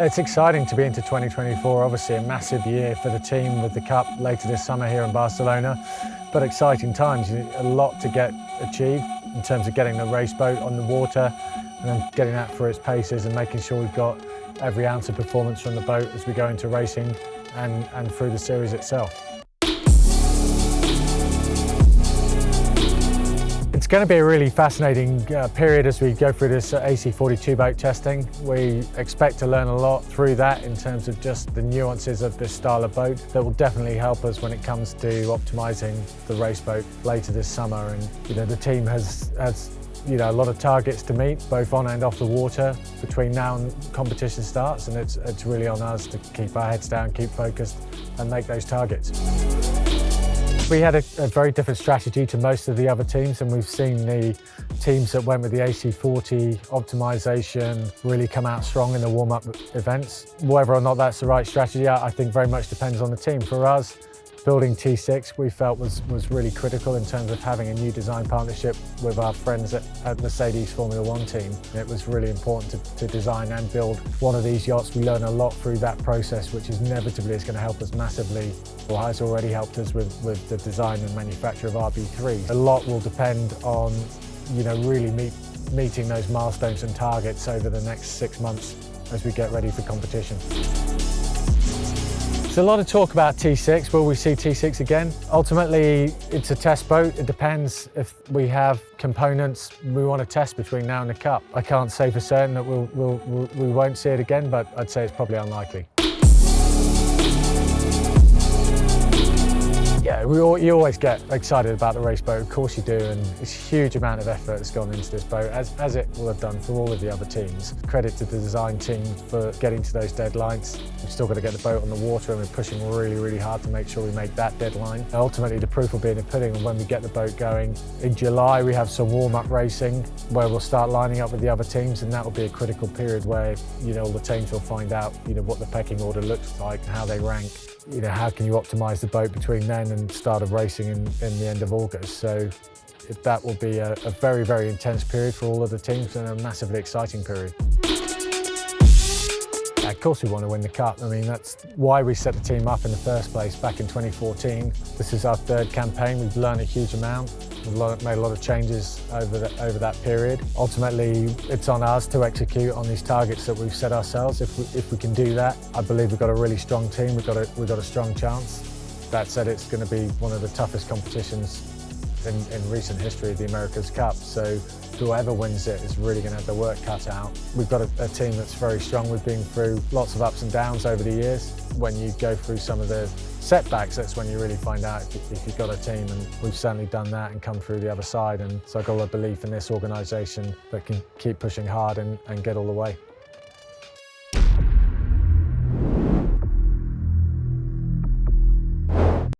It's exciting to be into 2024, obviously a massive year for the team with the Cup later this summer here in Barcelona, but exciting times. A lot to get achieved in terms of getting the race boat on the water and then getting that for its paces and making sure we've got every ounce of performance from the boat as we go into racing and through the series itself. It's going to be a really fascinating period as we go through this AC42 boat testing. We expect to learn a lot through that in terms of just the nuances of this style of boat that will definitely help us when it comes to optimising the race boat later this summer. And the team has a lot of targets to meet, both on and off the water, between now and competition starts, and it's really on us to keep our heads down, keep focused and make those targets. We had a very different strategy to most of the other teams, and we've seen the teams that went with the AC40 optimisation really come out strong in the warm-up events. Whether or not that's the right strategy, I think very much depends on the team. For us, building T6 we felt was really critical in terms of having a new design partnership with our friends at Mercedes Formula One team. It was really important to design and build one of these yachts. We learn a lot through that process, which inevitably is going to help us massively, or has already helped us with the design and manufacture of RB3. A lot will depend on really meeting those milestones and targets over the next 6 months as we get ready for competition. There's a lot of talk about T6. Will we see T6 again? Ultimately, it's a test boat. It depends if we have components we want to test between now and the Cup. I can't say for certain that we won't see it again, but I'd say it's probably unlikely. Yeah, you always get excited about the race boat, of course you do, and it's a huge amount of effort that's gone into this boat, as it will have done for all of the other teams. Credit to the design team for getting to those deadlines. We've still got to get the boat on the water, and we're pushing really, really hard to make sure we make that deadline. And ultimately, the proof will be in the pudding, and when we get the boat going. In July, we have some warm-up racing where we'll start lining up with the other teams, and that will be a critical period where all the teams will find out what the pecking order looks like and how they rank. How can you optimise the boat between then and start of racing in the end of August? So that will be a very, very intense period for all of the teams and a massively exciting period. Of course we want to win the Cup. I mean, that's why we set the team up in the first place back in 2014. This is our third campaign. We've learned a huge amount. We've made a lot of changes over that period. Ultimately, it's on us to execute on these targets that we've set ourselves. If we can do that, I believe we've got a really strong team. We've got a strong chance. That said, it's going to be one of the toughest competitions in recent history of the America's Cup. So whoever wins it is really going to have their work cut out. We've got a team that's very strong. We've been through lots of ups and downs over the years. When you go through some of the setbacks, that's when you really find out if you've got a team, and we've certainly done that and come through the other side. And so I've got a lot of belief in this organisation that can keep pushing hard and get all the way.